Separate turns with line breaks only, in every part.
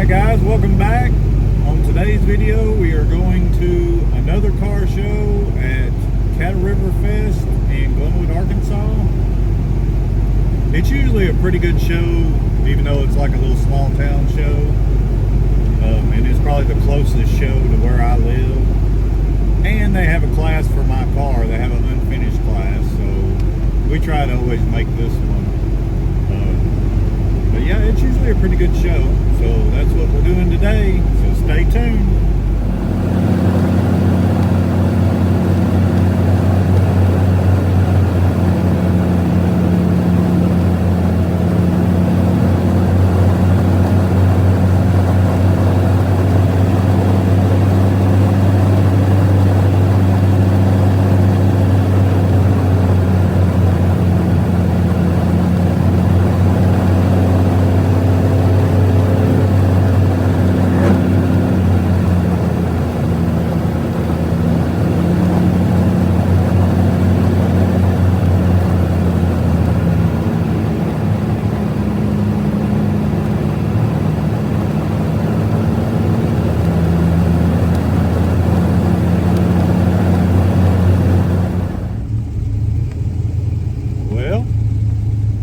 Guys, welcome back. On today's video we are going to another car show at Cattle River Fest in Glenwood, Arkansas. It's usually a pretty good show, even though it's like a little small town show, and it's probably the closest show to where I live. And they have a class for my car. They have an unfinished class, so we try to always make this one. But yeah, it's usually a pretty good show, so that's what we're doing today, so stay tuned. Well,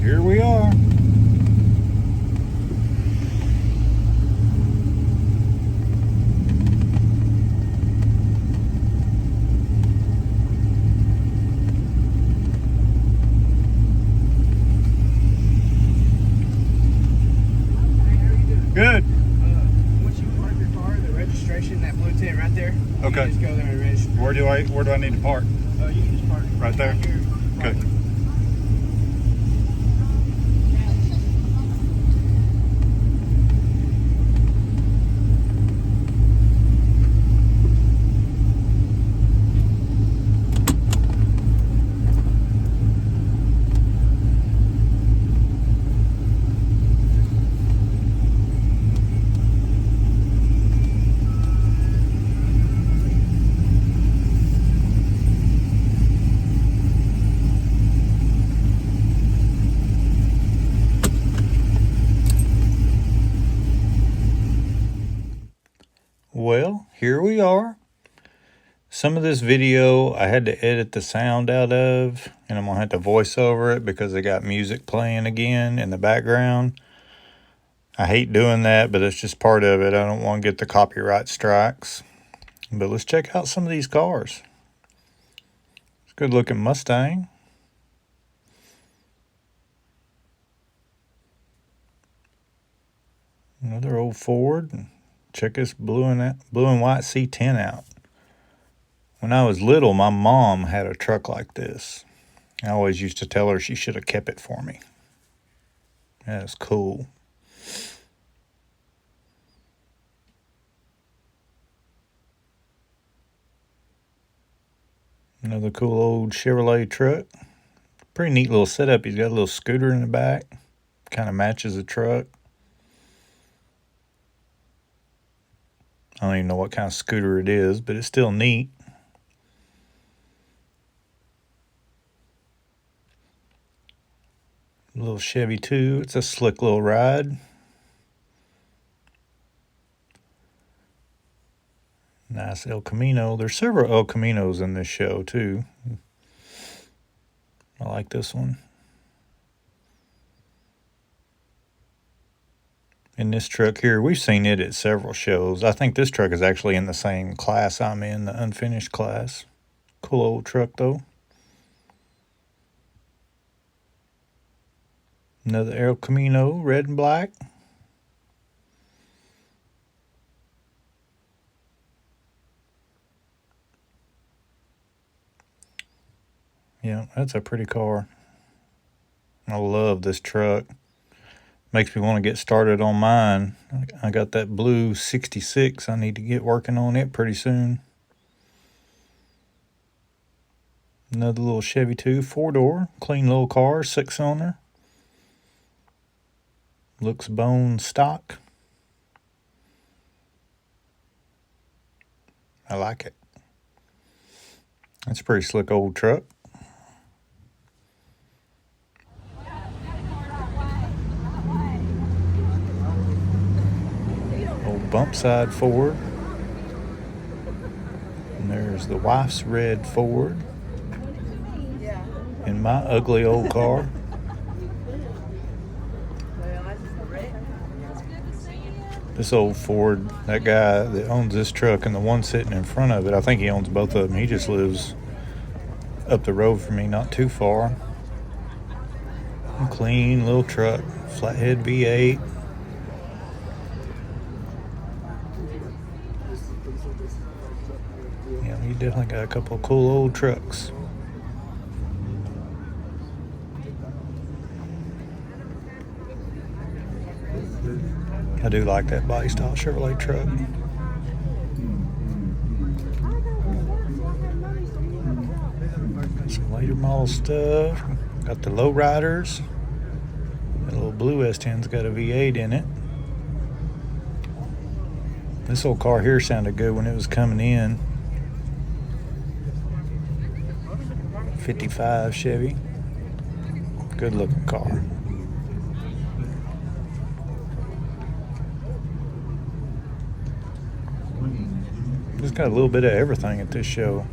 here we are. Good.
Once you park your car, the registration, that blue tent right there.
Okay.
You just go there and register.
Where do I need to park?
You can just park
Right there?
here.
Okay. Well, here we are. Some of this video I had to edit the sound out of, and I'm going to have to voice over it because they got music playing again in the background. I hate doing that, but it's just part of it. I don't want to get the copyright strikes. But let's check out some of these cars. It's a good looking Mustang. Another old Ford. Check this blue and white C10 out. When I was little, my mom had a truck like this. I always used to tell her she should have kept it for me. That's cool. Another cool old Chevrolet truck. Pretty neat little setup. He's got a little scooter in the back. Kind of matches the truck. I don't even know what kind of scooter it is, but it's still neat. A little Chevy too. It's a slick little ride. Nice El Camino. There's several El Caminos in this show too. I like this one. In this truck here, we've seen it at several shows. I think this truck is actually in the same class I'm in, the unfinished class. Cool old truck though. Another El Camino, red and black. Yeah, that's a pretty car. I love this truck. Makes me want to get started on mine. I got that blue 66. I need to get working on it pretty soon. Another little Chevy 2, 4-door, clean little car, 6-cylinder. Looks bone stock. I like it. That's a pretty slick old truck. bump side Ford. And there's the wife's red Ford. And my ugly old car. This old Ford, that guy that owns this truck and the one sitting in front of it, I think he owns both of them. He just lives up the road from me, not too far. Clean little truck, flathead V8. Yeah, he definitely got a couple of cool old trucks. I do like that body style Chevrolet truck. Got some later model stuff. Got the lowriders. That little blue S10's got a V8 in it. This old car here sounded good when it was coming in. 55 Chevy. Good looking car. Just got a little bit of everything at this show.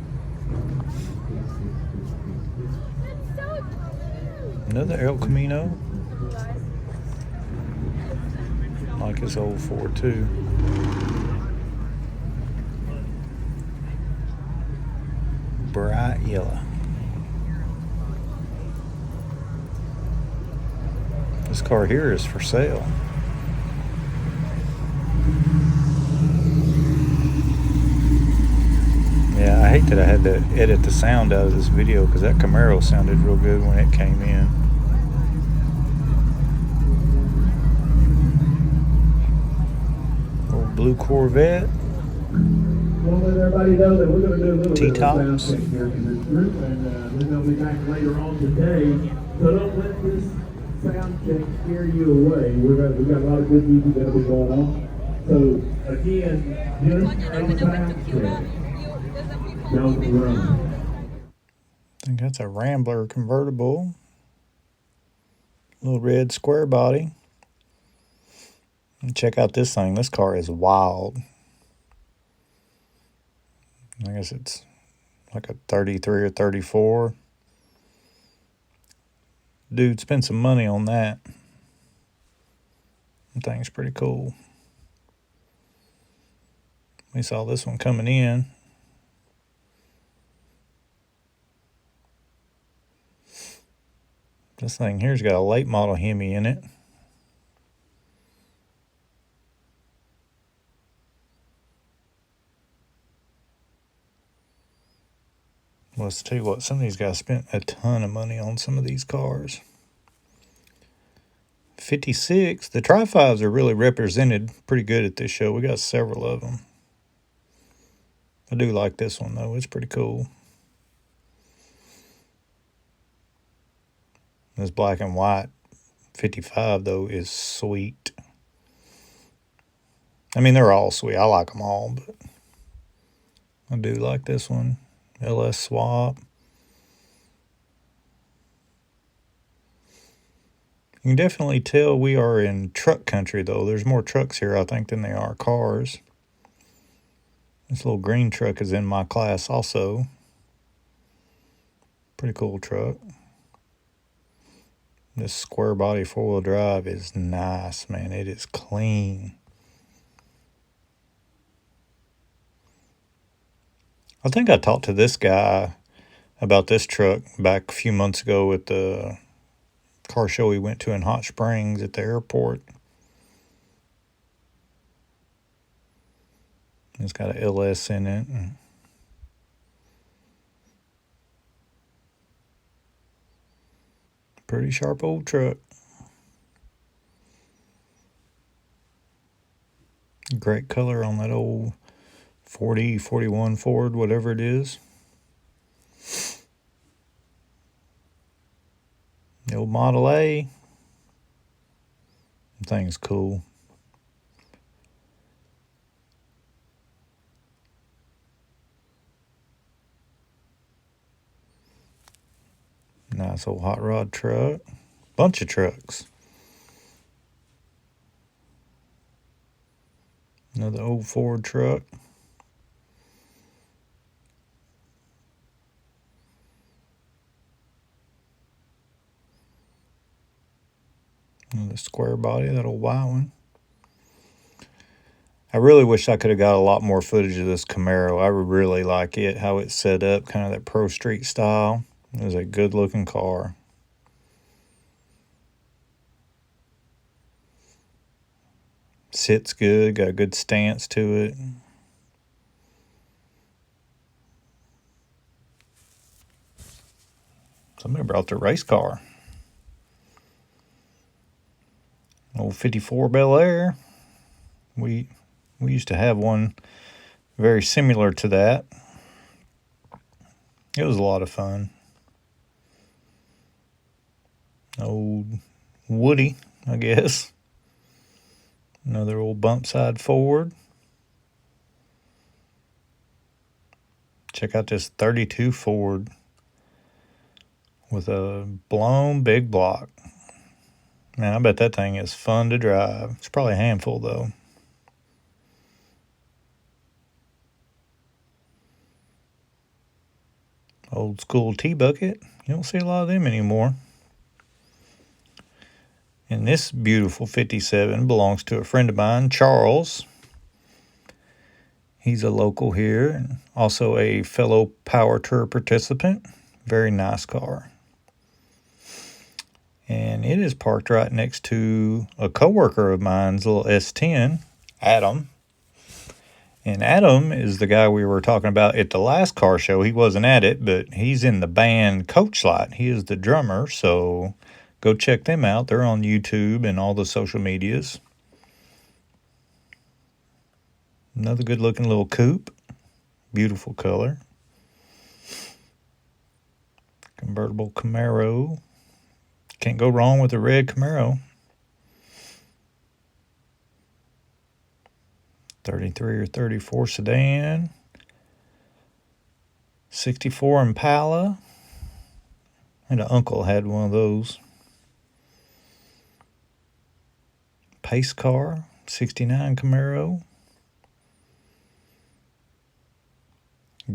Another El Camino. Like his old Ford too. Bright yellow. This car here is for sale. Yeah, I hate that I had to edit the sound out of this video because that Camaro sounded real good when it came in. Old blue Corvette.
We'll let everybody know that we're going to do a little bit of a sound
T-tops.
check here for this group, and then they'll be back later on today. So don't let this sound check scare you away. We've got a lot of good music that'll be going on. So again, just on the sound check. Don't run.
I think that's a Rambler convertible. Little red square body. And check out this thing. This car is wild. I guess it's like a 33 or 34. Dude, spend some money on that. That thing's pretty cool. We saw this one coming in. This thing here's got a late model Hemi in it. Well, let's tell you what, some of these guys spent a ton of money on some of these cars. 56. The Tri-5s are really represented pretty good at this show. We got several of them. I do like this one, though. It's pretty cool. This black and white 55, though, is sweet. I mean, they're all sweet. I like them all, but I do like this one. LS swap. You can definitely tell we are in truck country, though. There's more trucks here, I think, than there are cars. This little green truck is in my class also. Pretty cool truck. This square body four-wheel drive is nice, man. It is clean. I think I talked to this guy about this truck back a few months ago at the car show we went to in Hot Springs at the airport. It's got an LS in it. Pretty sharp old truck. Great color on that old 40, 41 Ford, whatever it is. The old Model A. The thing's cool. Nice old hot rod truck. Bunch of trucks. Another old Ford truck. Another square body, that old white one. I really wish I could have got a lot more footage of this Camaro. I would really like it, how it's set up, kind of that Pro Street style. It was a good looking car. Sits good, got a good stance to it. Somebody brought their race car. Old 54 Bel Air. We used to have one very similar to that. It was a lot of fun. Old Woody, I guess. Another old bump side Ford. Check out this 32 Ford with a blown big block. Man, I bet that thing is fun to drive. It's probably a handful though. Old school T-bucket. You don't see a lot of them anymore. And this beautiful 57 belongs to a friend of mine, Charles. He's a local here and also a fellow Power Tour participant. Very nice car. And it is parked right next to a coworker of mine's little S10, Adam. And Adam is the guy we were talking about at the last car show. He wasn't at it, but he's in the band Coachlight. He is the drummer, so go check them out. They're on YouTube and all the social medias. Another good-looking little coupe. Beautiful color. Convertible Camaro. Can't go wrong with a red Camaro. 33 or 34 sedan. 64 Impala. And an uncle had one of those. Pace car. 69 Camaro.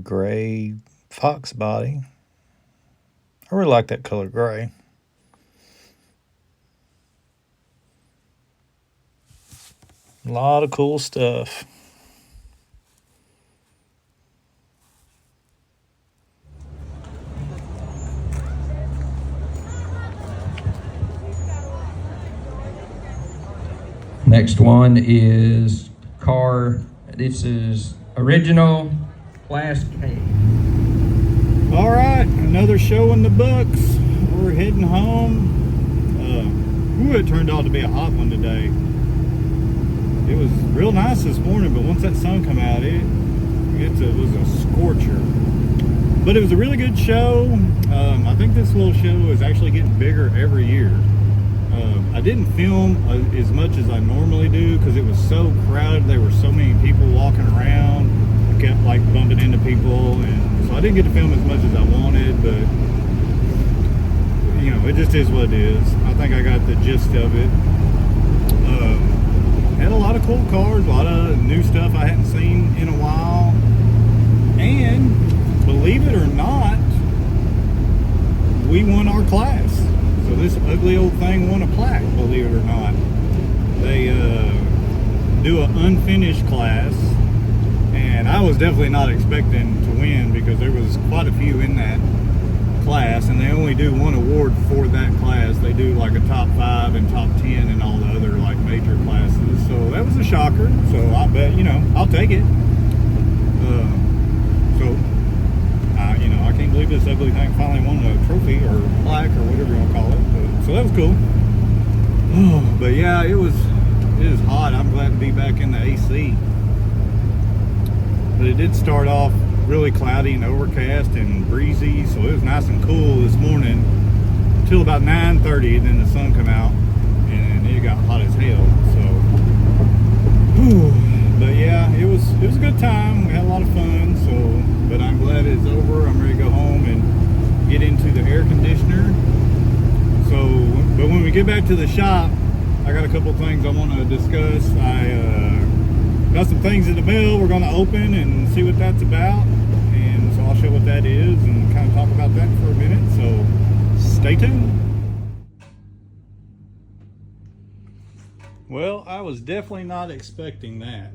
Gray Fox body. I really like that color gray. A lot of cool stuff.
Next one is car. This is original Class K.
All right, another show in the books. We're heading home. It turned out to be a hot one today. It was real nice this morning, but once that sun come out, it was a scorcher. But it was a really good show. I think this little show is actually getting bigger every year. I didn't film as much as I normally do because it was so crowded. There were so many people walking around. I kept like bumping into people, and so I didn't get to film as much as I wanted, but you know, it just is what it is. I think I got the gist of it. Had a lot of cool cars, a lot of new stuff I hadn't seen in a while. And believe it or not, we won our class. So this ugly old thing won a plaque, believe it or not. They do an unfinished class, and I was definitely not expecting to win because there was quite a few in that class, and they only do one award for that class. They do like a top 5 and top 10 and all the other like major classes. So that was a shocker. So I bet, you know, I'll take it. You know, I can't believe this ugly thing finally won a trophy or plaque or whatever you want to call it. But, so that was cool. But yeah, it is hot. I'm glad to be back in the AC. But it did start off really cloudy and overcast and breezy, so it was nice and cool this morning until about 9:30, and then the sun come out and it got hot as hell. So but yeah, it was a good time. We had a lot of fun. But I'm glad it's over. I'm ready to go home and get into the air conditioner. But when we get back to the shop, I got a couple things I want to discuss. got some things in the mail we're going to open and see what that's about. And so I'll show what that is and kind of talk about that for a minute. So stay tuned. Well, I was definitely not expecting that,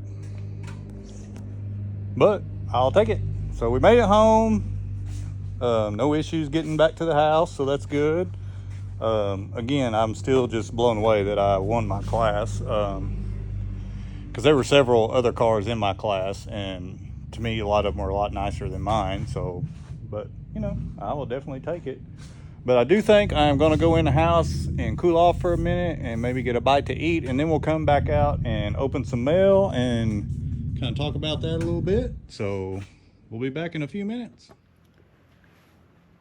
but I'll take it. So we made it home. No issues getting back to the house, so that's good. Again, I'm still just blown away that I won my class, because there were several other cars in my class, and to me a lot of them were a lot nicer than mine. So, but you know, I will definitely take it. But I do think I'm going to go in the house and cool off for a minute and maybe get a bite to eat, and then we'll come back out and open some mail and kind of talk about that a little bit. So we'll be back in a few minutes.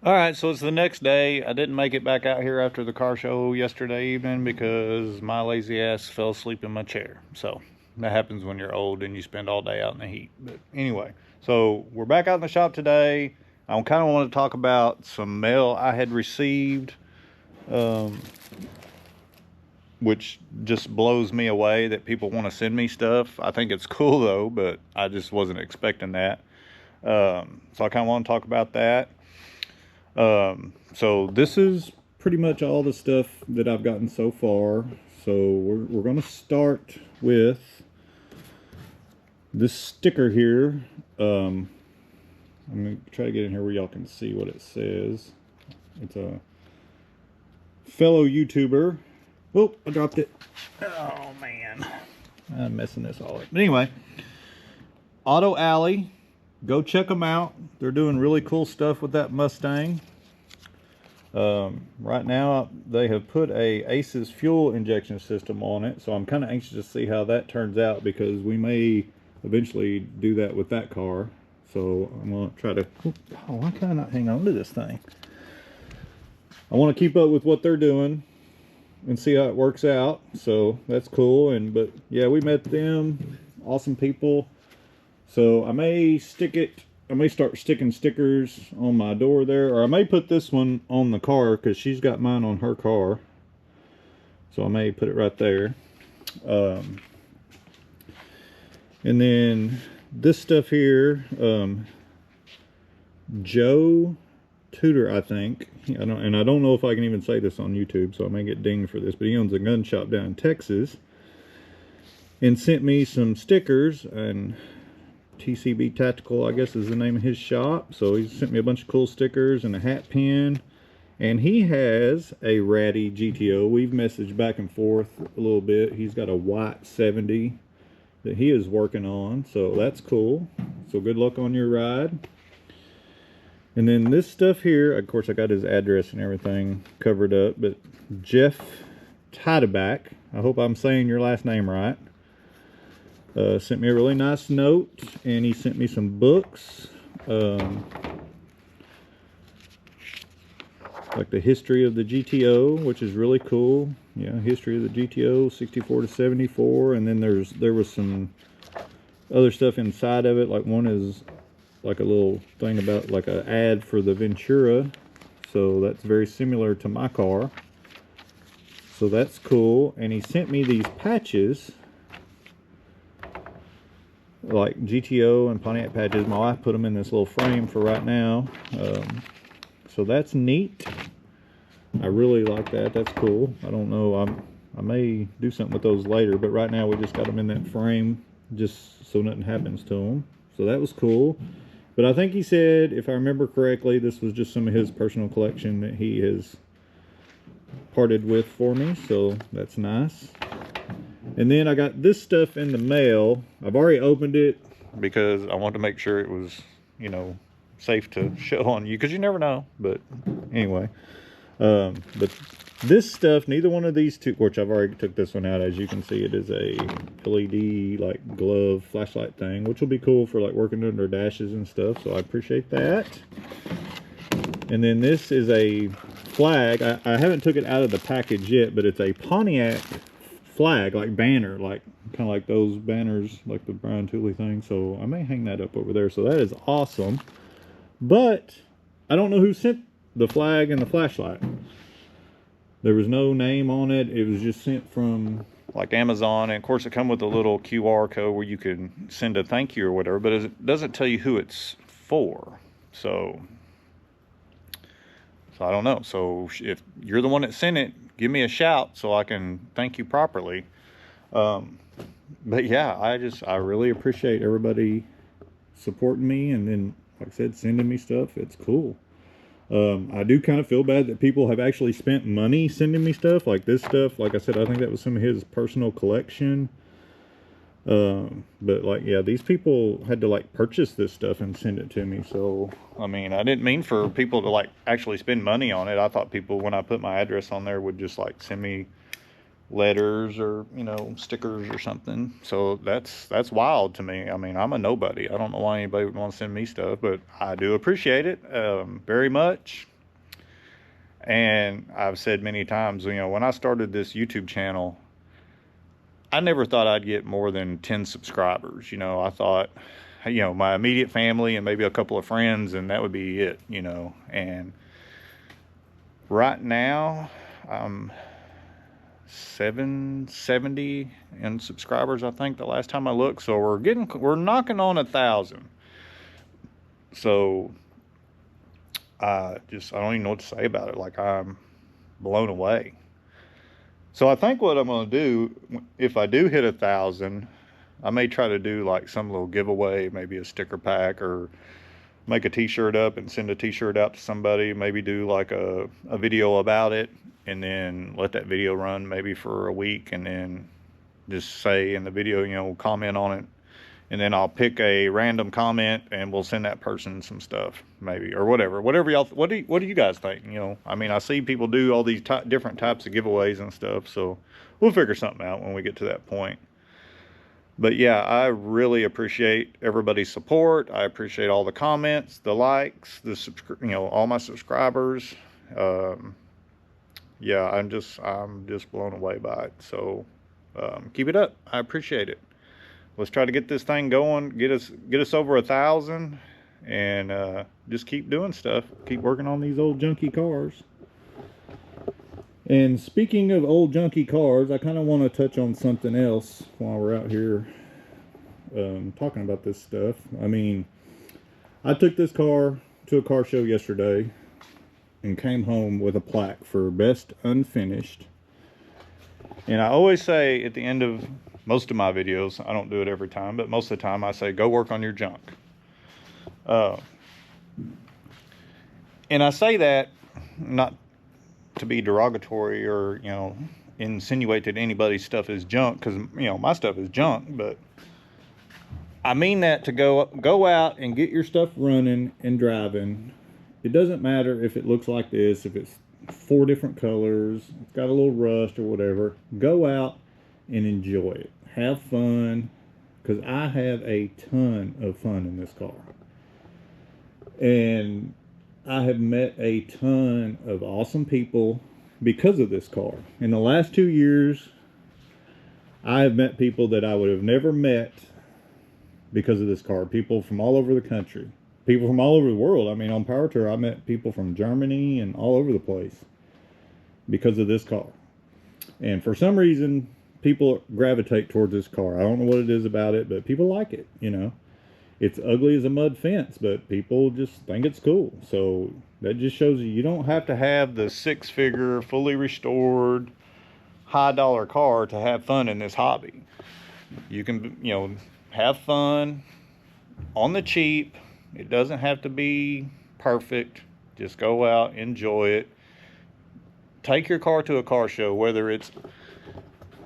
All right, so it's the next day. I didn't make it back out here after the car show yesterday evening because my lazy ass fell asleep in my chair. So that happens when you're old and you spend all day out in the heat. But anyway, so we're back out in the shop today. I kind of want to talk about some mail I had received, which just blows me away that people want to send me stuff. I think it's cool though, but I just wasn't expecting that. So I kind of want to talk about that. So this is pretty much all the stuff that I've gotten so far. So we're going to start with this sticker here. I'm going to try to get in here where y'all can see what it says. It's a fellow YouTuber. Oh, I dropped it. Oh, man. I'm messing this all up. But anyway, Auto Alley. Go check them out. They're doing really cool stuff with that Mustang. Right now, they have put a ACES fuel injection system on it. So I'm kind of anxious to see how that turns out, because we may eventually do that with that car. So I'm going to try to, oh, why can I not hang on to this thing? I want to keep up with what they're doing and see how it works out. So that's cool. But yeah, we met them, awesome people. So I may start sticking stickers on my door there, or I may put this one on the car because she's got mine on her car. So I may put it right there. And then this stuff here, Joe Tudor, I think. I don't know if I can even say this on YouTube, so I may get dinged for this, but he owns a gun shop down in Texas and sent me some stickers. And TCB Tactical, I guess, is the name of his shop. So he sent me a bunch of cool stickers and a hat pin. And he has a ratty GTO. We've messaged back and forth a little bit. He's got a white 70 that he is working on, so that's cool. So good luck on your ride. And then this stuff here, of course I got his address and everything covered up, but Jeff Tideback, I hope I'm saying your last name right, sent me a really nice note, and he sent me some books, like the history of the GTO, which is really cool. Yeah, history of the GTO, 64 to 74, and then there was some other stuff inside of it. Like one is like a little thing about like an ad for the Ventura, so that's very similar to my car. So that's cool. And he sent me these patches, like GTO and Pontiac patches. My wife put them in this little frame for right now. So that's neat. I really like that. That's cool. I don't know. I may do something with those later, but right now we just got them in that frame just so nothing happens to them. So that was cool. But I think he said, if I remember correctly, this was just some of his personal collection that he has parted with for me. So that's nice. And then I got this stuff in the mail. I've already opened it because I wanted to make sure it was, you know, safe to show on you, because you never know. But anyway, but this stuff, neither one of these two, which I've already took this one out, as you can see, it is a LED like glove flashlight thing, which will be cool for like working under dashes and stuff, so I appreciate that. And then this is a flag. I haven't took it out of the package yet, but it's a Pontiac flag, like banner, like kind of like those banners, like the Brian Tooley thing. So I may hang that up over there. So that is awesome. But I don't know who sent the flag and the flashlight. There was no name on it. It was just sent from like Amazon, and of course it comes with a little QR code where you can send a thank you or whatever, but it doesn't tell you who it's for. So I don't know. So if you're the one that sent it, give me a shout so I can thank you properly. But yeah, I really appreciate everybody supporting me, and then, like I said, sending me stuff. It's cool. I do kind of feel bad that people have actually spent money sending me stuff. Like this stuff, like I said, I think that was some of his personal collection. But like, yeah, these people had to like purchase this stuff and send it to me. So, I mean, I didn't mean for people to like actually spend money on it. I thought people, when I put my address on there, would just like send me letters or, you know, stickers or something. So that's wild to me. I mean, I'm a nobody. I don't know why anybody would want to send me stuff, but I do appreciate it very much. And I've said many times, you know, when I started this YouTube channel, I never thought I'd get more than 10 subscribers. You know, I thought, you know, my immediate family and maybe a couple of friends, and that would be it, you know. And right now, I'm 770 in subscribers, I think, the last time I looked. So we're knocking on 1,000. So I don't even know what to say about it. Like, I'm blown away. So I think what I'm going to do, if I do hit 1,000, I may try to do like some little giveaway, maybe a sticker pack, or make a t-shirt up and send a t-shirt out to somebody. Maybe do like a video about it, and then let that video run maybe for a week, and then just say in the video, you know, comment on it, and then I'll pick a random comment and we'll send that person some stuff, maybe, or whatever y'all, what do you guys think? You know, I mean, I see people do all these different types of giveaways and stuff, so we'll figure something out when we get to that point. But yeah, I really appreciate everybody's support. I appreciate all the comments, the likes, you know, all my subscribers. Yeah, I'm just blown away by it. So keep it up. I appreciate it. Let's try to get this thing going, get us over 1,000, and just keep doing stuff. Keep working on these old junky cars. And speaking of old junky cars, I kind of want to touch on something else while we're out here talking about this stuff. I mean, I took this car to a car show yesterday and came home with a plaque for Best Unfinished. And I always say at the end of most of my videos, I don't do it every time, but most of the time I say, go work on your junk. And I say that not to be derogatory or, you know, insinuate that anybody's stuff is junk, because, you know, my stuff is junk, but I mean that to go out and get your stuff running and driving. It doesn't matter if it looks like this, if it's 4 different colors, it's got a little rust or whatever. Go out and enjoy it. Have fun, because I have a ton of fun in this car. And I have met a ton of awesome people because of this car. In the last 2 years, I have met people that I would have never met because of this car. People from all over the country. People from all over the world. I mean, on Power Tour, I met people from Germany and all over the place because of this car. And for some reason, people gravitate towards this car. I don't know what it is about it, but people like it, you know. It's ugly as a mud fence, but people just think it's cool. So that just shows you don't have to have the 6-figure, fully restored, high-dollar car to have fun in this hobby. You can, you know, have fun on the cheap. It doesn't have to be perfect. Just go out, enjoy it. Take your car to a car show, whether it's,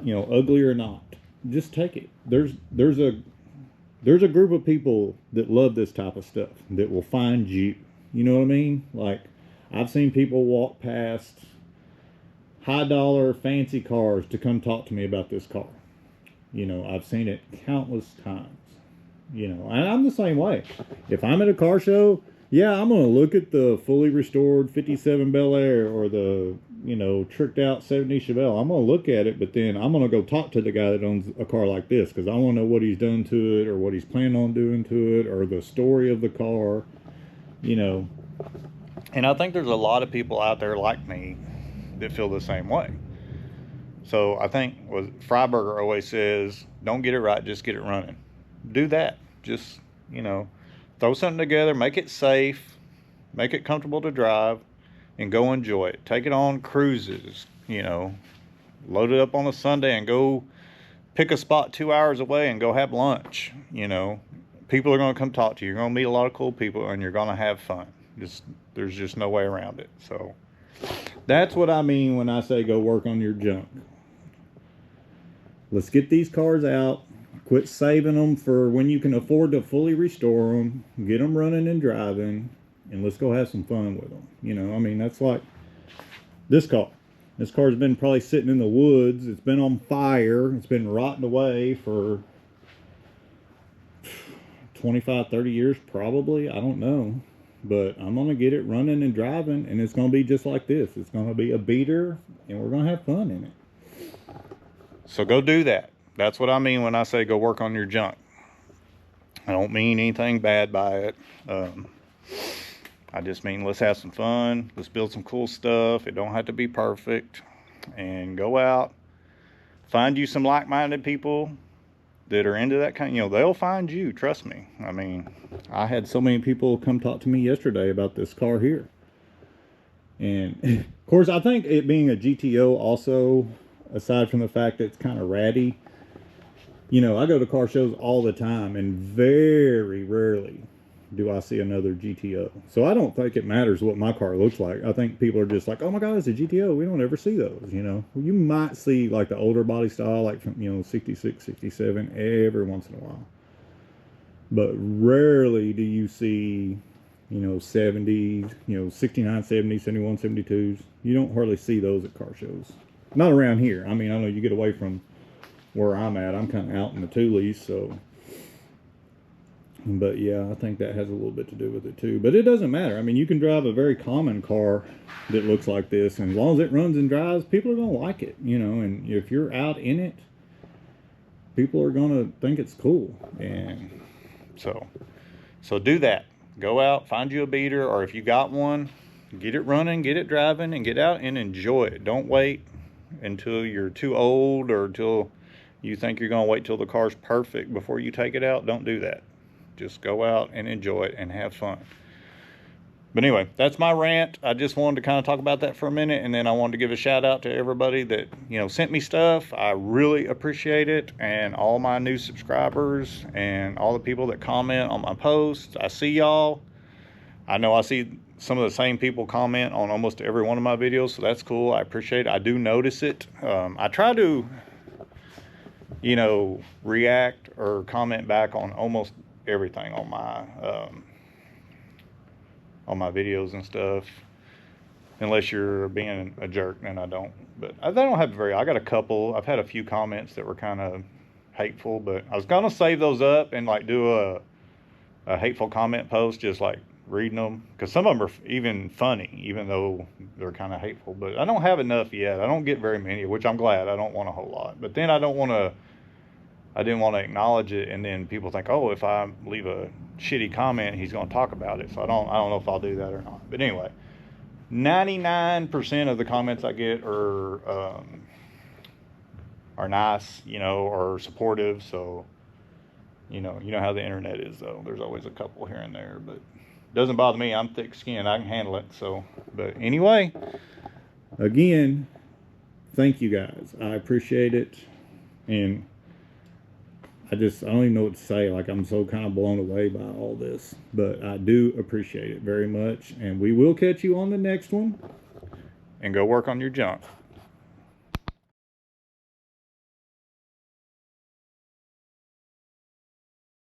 you know, ugly or not. Just take it. There's a group of people that love this type of stuff that will find you. You know what I mean? Like, I've seen people walk past high-dollar fancy cars to come talk to me about this car. You know, I've seen it countless times. You know, and I'm the same way. If I'm at a car show, yeah, I'm going to look at the fully restored 57 Bel Air or the, you know, tricked out 70 Chevelle. I'm going to look at it, but then I'm going to go talk to the guy that owns a car like this, because I want to know what he's done to it, or what he's planning on doing to it, or the story of the car, you know. And I think there's a lot of people out there like me that feel the same way. So I think what Freiberger always says, don't get it right, just get it running. Do that. Just, you know, throw something together, make it safe, make it comfortable to drive, and go enjoy it. Take it on cruises, you know, load it up on a Sunday and go pick a spot 2 hours away and go have lunch. You know, people are going to come talk to you. You're going to meet a lot of cool people, and you're going to have fun. There's just no way around it. So that's what I mean when I say go work on your junk. Let's get these cars out. Quit saving them for when you can afford to fully restore them. Get them running and driving, and let's go have some fun with them. You know, I mean, that's like this car. This car's been probably sitting in the woods. It's been on fire. It's been rotting away for 25, 30 years probably. I don't know. But I'm going to get it running and driving, and it's going to be just like this. It's going to be a beater, and we're going to have fun in it. So go do that. That's what I mean when I say go work on your junk. I don't mean anything bad by it. I just mean let's have some fun. Let's build some cool stuff. It don't have to be perfect. And go out. Find you some like-minded people that are into that kind. You know, they'll find you. Trust me. I mean, I had so many people come talk to me yesterday about this car here. And, of course, I think it being a GTO also, aside from the fact that it's kind of ratty, you know, I go to car shows all the time, and very rarely do I see another GTO. So I don't think it matters what my car looks like. I think people are just like, oh my God, it's a GTO. We don't ever see those, you know. You might see like the older body style, like from, you know, 66, 67, every once in a while. But rarely do you see, you know, 70s, you know, 69, 70, 71, 72s. You don't hardly see those at car shows. Not around here. I mean, I know you get away from where I'm at. I'm kind of out in the Tules, so. But yeah, I think that has a little bit to do with it too. But it doesn't matter. I mean, you can drive a very common car that looks like this, and as long as it runs and drives, people are going to like it, you know. And if you're out in it, people are going to think it's cool. And so do that. Go out, find you a beater, or if you got one, get it running, get it driving, and get out and enjoy it. Don't wait until you're too old or until you think you're going to wait till the car's perfect before you take it out. Don't do that. Just go out and enjoy it and have fun. But anyway, that's my rant. I just wanted to kind of talk about that for a minute, and then I wanted to give a shout out to everybody that, you know, sent me stuff. I really appreciate it, and all my new subscribers and all the people that comment on my posts. I see y'all. I know I see some of the same people comment on almost every one of my videos, so that's cool. I appreciate it. I do notice it. I try to, you know, react or comment back on almost everything on my videos and stuff, unless you're being a jerk, then I don't. But I don't have I got a couple. I've had a few comments that were kind of hateful, but I was gonna save those up and like do a hateful comment post, just like reading them, because some of them are even funny, even though they're kind of hateful. But I don't have enough yet. I don't get very many, which I'm glad. I don't want a whole lot, but then I didn't want to acknowledge it, and then people think, oh, if I leave a shitty comment, he's going to talk about it. So I don't know if I'll do that or not. But anyway, 99% of the comments I get are nice, you know, or supportive. So, you know how the internet is, though. There's always a couple here and there, but it doesn't bother me. I'm thick-skinned. I can handle it. So, but anyway, again, thank you guys. I appreciate it, and I don't even know what to say. Like, I'm so kind of blown away by all this. But I do appreciate it very much. And we will catch you on the next one. And go work on your junk.